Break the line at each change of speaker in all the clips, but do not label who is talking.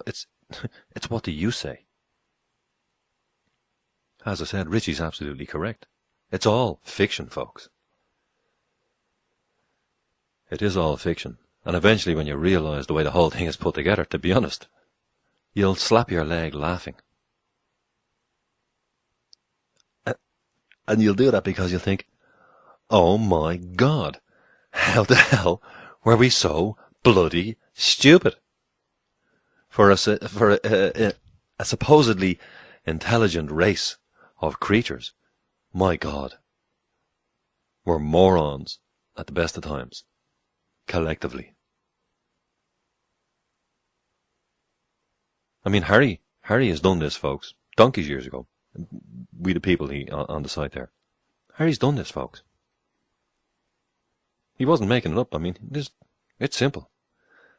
It's it's what do you say? As I said, Richie's absolutely correct. It's all fiction, folks. It is all fiction. And eventually when you realise the way the whole thing is put together, to be honest, you'll slap your leg laughing. And you'll do that because you'll think, oh my God, how the hell were we so bloody stupid? For a supposedly intelligent race of creatures, my God, we're morons at the best of times, collectively. I mean, Harry has done this, folks, donkeys years ago. We the people on the site there. Harry's done this, folks. He wasn't making it up. I mean, it's simple.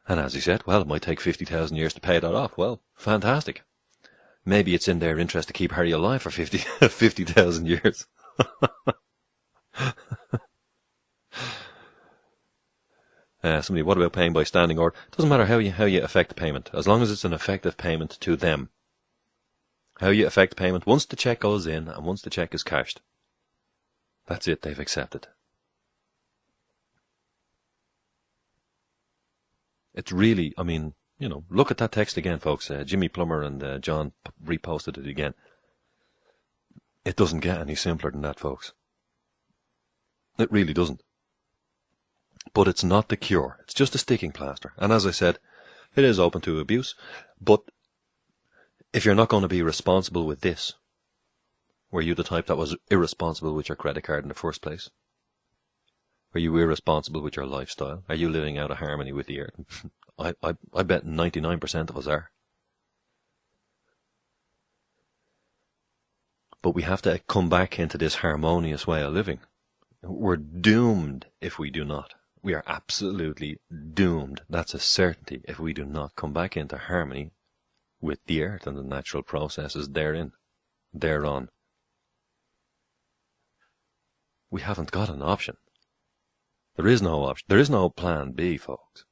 And as he said, well, it might take 50,000 years to pay that off. Well, fantastic. Maybe it's in their interest to keep Harry alive for 50,000 years. Somebody, what about paying by standing order? It doesn't matter how you affect the payment, as long as it's an effective payment to them. How you affect payment, once the check goes in and once the check is cashed, that's it, they've accepted. It's really, I mean, you know, look at that text again, folks. Jimmy Plummer and John reposted it again. It doesn't get any simpler than that, folks. It really doesn't. But it's not the cure. It's just a sticking plaster. And as I said, it is open to abuse. But if you're not going to be responsible with this, were you the type that was irresponsible with your credit card in the first place? Were you irresponsible with your lifestyle? Are you living out of harmony with the earth? I bet 99% of us are. But we have to come back into this harmonious way of living. We're doomed if we do not. We are absolutely doomed. That's a certainty if we do not come back into harmony with the earth and the natural processes thereon. We haven't got an option. There is no option. There is no plan B, folks.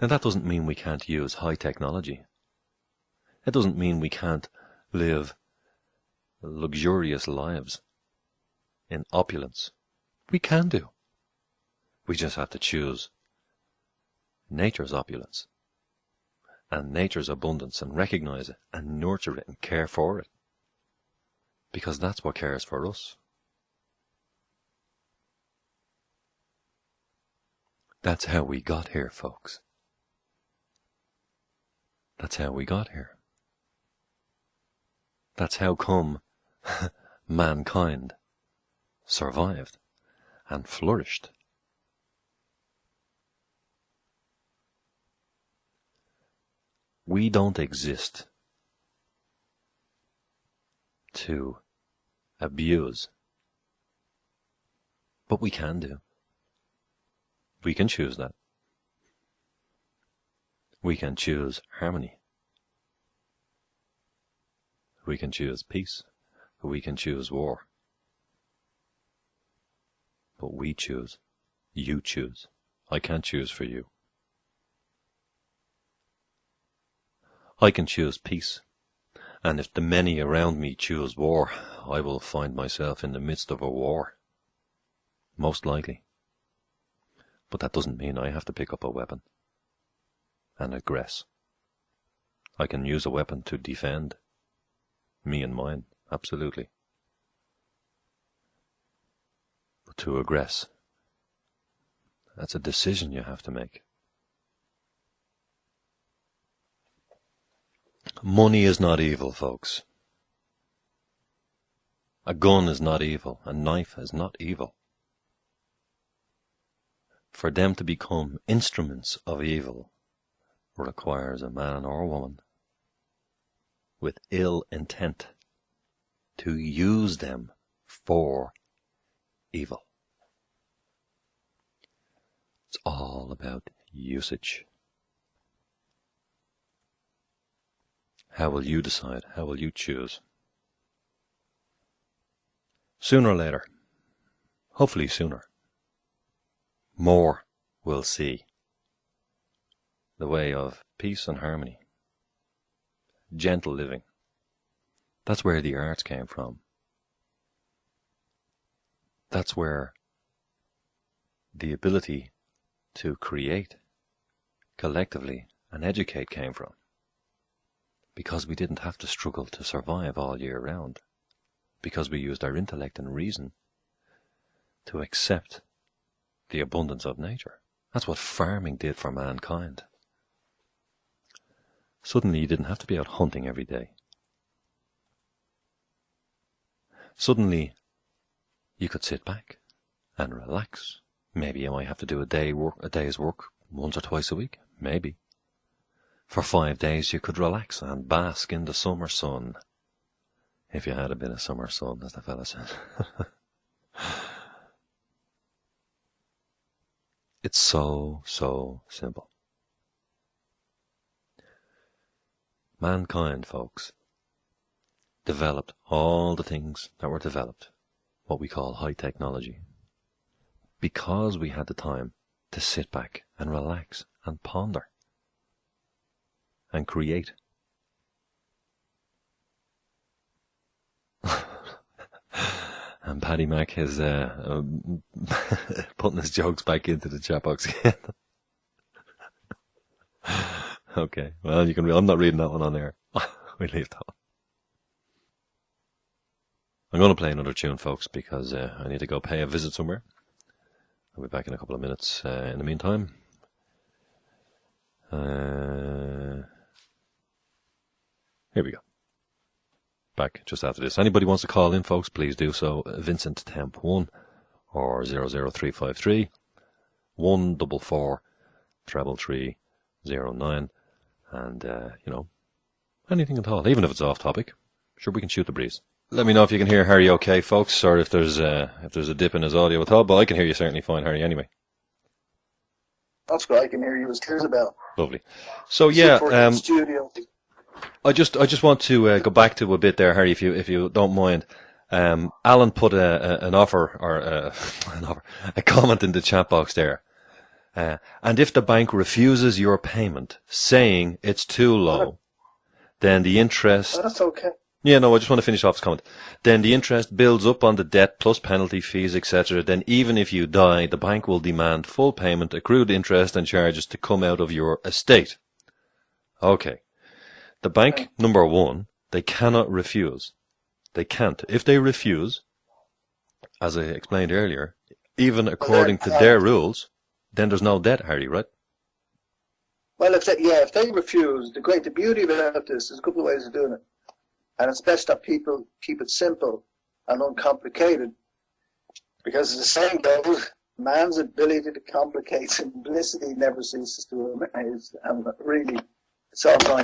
Now that doesn't mean we can't use high technology. It doesn't mean we can't live luxurious lives in opulence. We can do. We just have to choose nature's opulence and nature's abundance and recognize it and nurture it and care for it. Because that's what cares for us. That's how we got here, folks. That's how we got here. That's how come mankind survived and flourished. We don't exist to abuse, but we can do. We can choose that. We can choose harmony. We can choose peace. We can choose war. But we choose. You choose. I can't choose for you. I can choose peace. And if the many around me choose war, I will find myself in the midst of a war. Most likely. But that doesn't mean I have to pick up a weapon and aggress. I can use a weapon to defend me and mine, absolutely. But to aggress, that's a decision you have to make. Money is not evil, folks. A gun is not evil. A knife is not evil. For them to become instruments of evil requires a man or a woman with ill intent to use them for evil. It's all about usage. How will you decide? How will you choose? Sooner or later, hopefully sooner, more will see the way of peace and harmony gentle living. That's where the arts came from. That's where the ability to create collectively and educate came from. Because we didn't have to struggle to survive all year round. Because we used our intellect and reason to accept the abundance of nature. That's what farming did for mankind. Suddenly you didn't have to be out hunting every day. Suddenly you could sit back and relax. Maybe you might have to do a day's work once or twice a week. Maybe. For 5 days you could relax and bask in the summer sun. If you had a bit of summer sun, as the fella said. It's so simple. Mankind, folks, developed all the things that were developed, what we call high technology, because we had the time to sit back and relax and ponder and create. And Paddy Mac is putting his jokes back into the chat box again. Okay, well, you can. I'm not reading that one on there. We leave that one. I'm going to play another tune, folks, because I need to go pay a visit somewhere. I'll be back in a couple of minutes. In the meantime, here we go. Back just after this. Anybody wants to call in, folks, please do so. Vincent Temp 1 or 00353 144 333 and anything at all, even if it's off topic. Sure, we can shoot the breeze. Let me know if you can hear Harry okay, folks, or if there's a dip in his audio at all, but I can hear you certainly fine, Harry, anyway.
That's good. I can hear you as clear as a bell.
Lovely. So yeah, I just want to go back to a bit there, Harry, if you don't mind. Alan put a comment in the chat box there. And if the bank refuses your payment, saying it's too low, then the interest...
That's okay.
Yeah, no, I just want to finish off this comment. Then the interest builds up on the debt plus penalty fees, etc. Then even if you die, the bank will demand full payment, accrued interest and charges to come out of your estate. Okay. The bank, number one, they cannot refuse. They can't. If they refuse, as I explained earlier, even according to their rules, then there's no debt, Harry, right?
Well, if they refuse, the beauty about this is a couple of ways of doing it. And it's best that people keep it simple and uncomplicated. Because as the saying goes, man's ability to complicate simplicity never ceases to amaze. And really, it's all fine.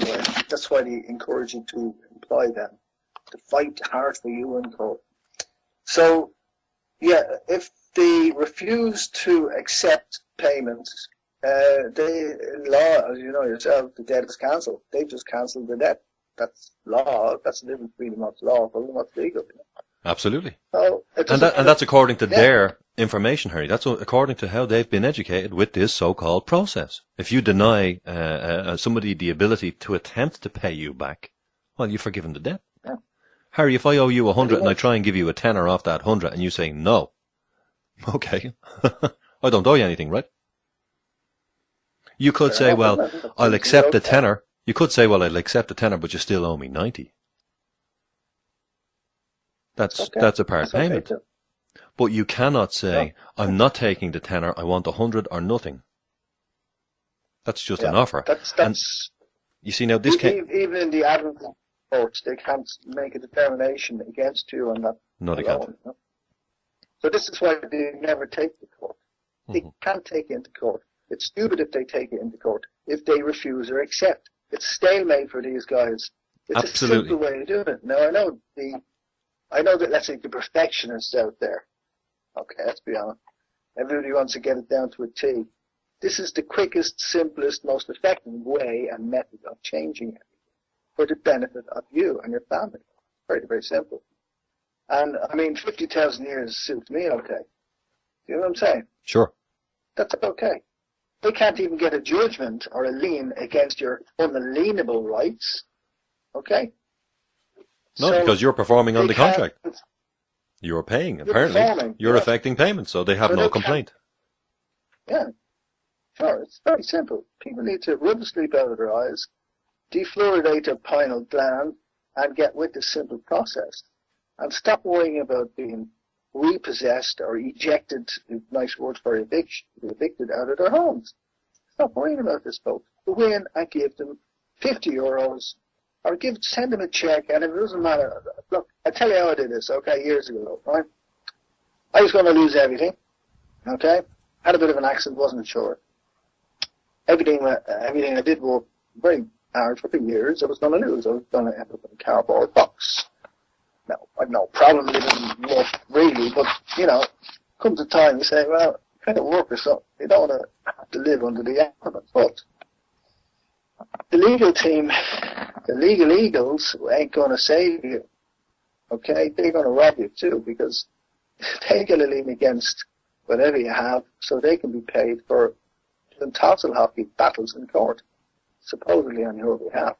That's why they encourage you to employ them, to fight hard for you in court. So, yeah, if they refuse to accept payments, law, as you know yourself, the debt is cancelled. They've just cancelled the debt. That's law. That's the difference between what's lawful and what's legal.
Absolutely.
So
and that's according to their information, Harry. That's according to how they've been educated with this so-called process. If you deny somebody the ability to attempt to pay you back, well, you've forgiven the debt.
Yeah.
Harry, if I owe you 100 and I try and give you a tenner off that 100 and you say no, okay, I don't owe you anything, right? You could say, well, I'll accept the tenner. You could say, well, I'll accept the tenner, but you still owe me 90. That's a part payment.
Okay,
but you cannot say, I'm not taking the tenner, I want 100 or nothing. That's just an offer.
That's
you see, now this can't...
Even in the advocate courts, they can't make a determination against you on that.
No, they can't.
No? So this is why they never take the court. They can't take it into court. It's stupid if they take it into court, if they refuse or accept. It's stalemate for these guys. It's
Absolutely.
a simple way of doing it. Now, I know that, let's say, the perfectionists out there, okay, let's be honest, everybody wants to get it down to a T. This is the quickest, simplest, most effective way and method of changing it for the benefit of you and your family. Very, very simple. And, 50,000 years suits me okay. Do you know what I'm saying?
Sure.
That's okay. They can't even get a judgment or a lien against your unalienable rights. Okay?
No,
So
because you're performing on
they
the contract.
can't-
You're paying.
You're
Apparently,
performing,
you're
yes.
affecting payments, so they have
So
no
they can't-
complaint.
Yeah. Sure, it's very simple. People need to rub the sleep out of their eyes, defluoridate their pineal gland, and get with the simple process. And stop worrying about being repossessed or ejected, nice words for eviction, evicted out of their homes. Stop worrying about this, folks. Go in and give them €50, or send them a check, and if it doesn't matter, look, I tell you how I did this, okay, years ago, right? I was going to lose everything, okay? Had a bit of an accident, wasn't sure. Everything I did work very hard for years. I was going to lose. I was going to end up in a cardboard box. Now, I've no problem living work really, but, comes a time you say, well, kind of work or something. You don't want to have to live under the elements. But the legal team, the legal eagles, ain't going to save you. Okay? They're going to rob you too, because they're going to lean against whatever you have so they can be paid for doing tassel hockey battles in court, supposedly on your behalf.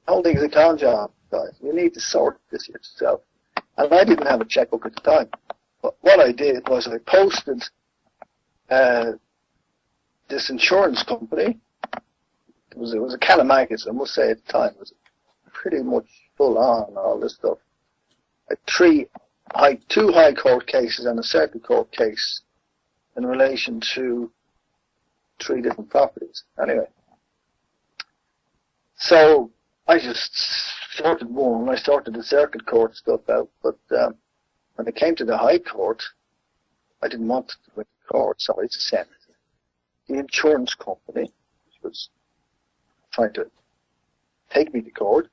The whole thing is a con job, guys. You need to sort this yourself. And I didn't have a checkbook at the time. But what I did was I posted this insurance company. It was a Calamagus, I must say at the time. It was pretty much full on, all this stuff. Two high court cases and a circuit court case in relation to 3 different properties. Anyway. So I just sorted one. I sorted the circuit court stuff out. But when it came to the high court, I didn't want to go to court, so I sent the insurance company, which was trying to take me to court,